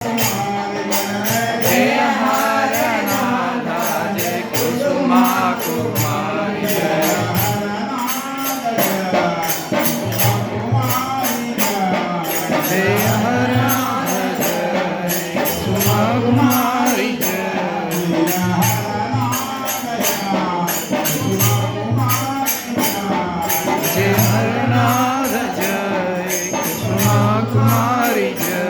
જય હરનાથ જય કુસુમા કુમારી જય. જય હરનાથ જય કુસુમા કુમારી જય. જય હરનાથ જય કુસુમા કુમારી જય.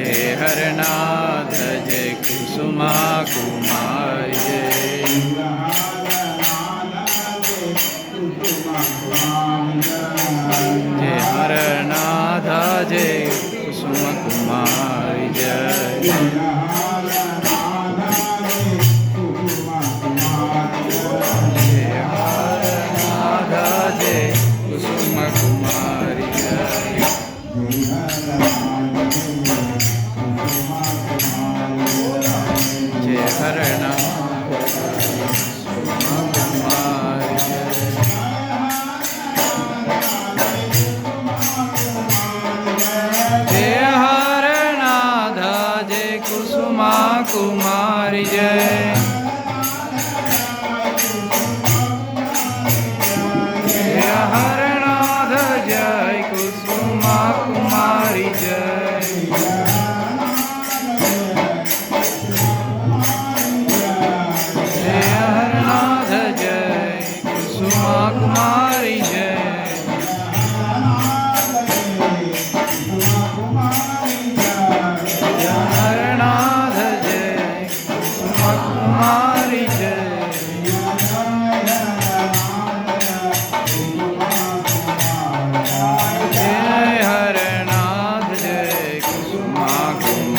હરનાથ જય કુસુમા કુમારી જય. જય હરનાથ જય કુસુમા કુમારી જય. જય હરનાથ જય કુસુમા કુમારી જય. જય હરનાથ જય કુસુમા કુમારી જય. જય હરનાથ જય કુસુમા કુમારી જય.